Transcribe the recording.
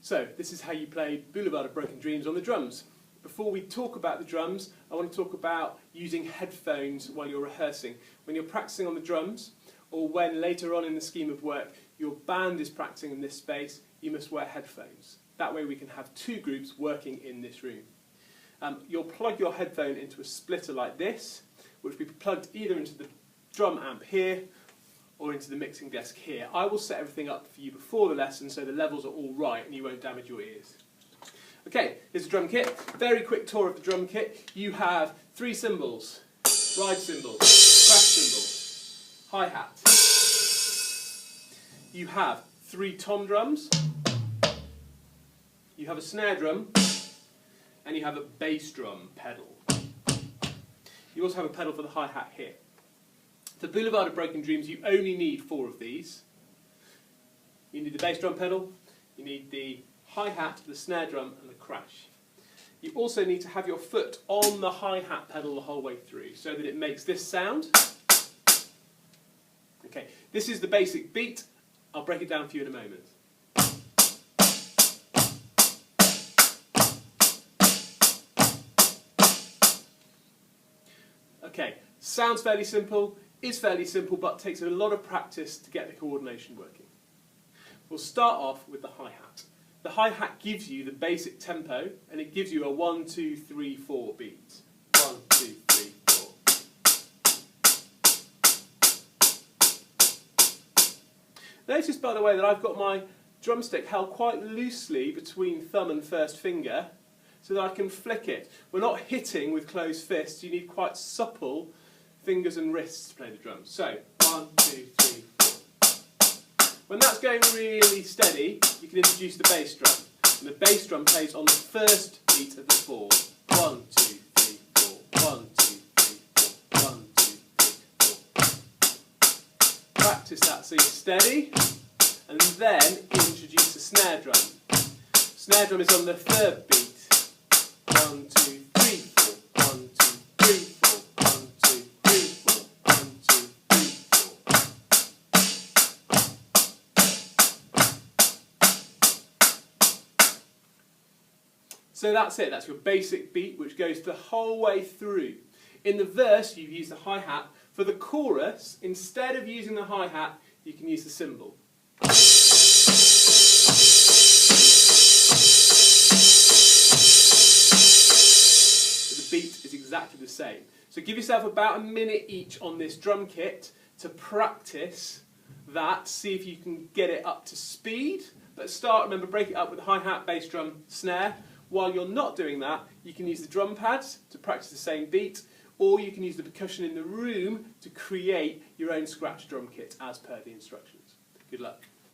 So, this is how you play Boulevard of Broken Dreams on the drums. Before we talk about the drums, I want to talk about using headphones while you're rehearsing. When you're practicing on the drums, or when later on in the scheme of work your band is practicing in this space, you must wear headphones. That way we can have two groups working in this room. You'll plug your headphone into a splitter like this, which will be plugged either into the drum amp here or into the mixing desk here. I will set everything up for you before the lesson so the levels are all right and you won't damage your ears. Okay, here's the drum kit. Very quick tour of the drum kit. You have 3 cymbals, ride cymbal, crash cymbal, hi-hat. You have 3 tom drums, you have a snare drum, and you have a bass drum pedal. You also have a pedal for the hi-hat here. For Boulevard of Broken Dreams, you only need 4 of these. You need the bass drum pedal, you need the hi-hat, the snare drum, and the crash. You also need to have your foot on the hi-hat pedal the whole way through, so that it makes this sound. Okay, this is the basic beat. I'll break it down for you in a moment. Okay, sounds fairly simple, is fairly simple, but takes a lot of practice to get the coordination working. We'll start off with the hi-hat. The hi-hat gives you the basic tempo, and it gives you a 1, 2, 3, 4 beat. 1, 2, 3, 4. Notice, by the way, that I've got my drumstick held quite loosely between thumb and first finger, so that I can flick it. We're not hitting with closed fists, you need quite supple fingers and wrists to play the drums. So, 1, 2, 3, 4. When that's going really steady, you can introduce the bass drum. And the bass drum plays on the first beat of the 4. 1, 2, 3, 4. 1, 2, 3, 4. 1, 2, 3, 4. Practice that so you're steady, and then introduce the snare drum. Snare drum is on the third beat. 1, 2, 3, 4. 1, 2, 3, 4. 1, 2, 3, 4. 1, 2, 3, 4. So that's it. That's your basic beat, which goes the whole way through. In the verse, you use the hi-hat. For the chorus, instead of using the hi-hat, you can use the cymbal. Beat is exactly the same. So give yourself about a minute each on this drum kit to practice that, see if you can get it up to speed. But remember, break it up with hi-hat, bass drum, snare. While you're not doing that, you can use the drum pads to practice the same beat, or you can use the percussion in the room to create your own scratch drum kit as per the instructions. Good luck.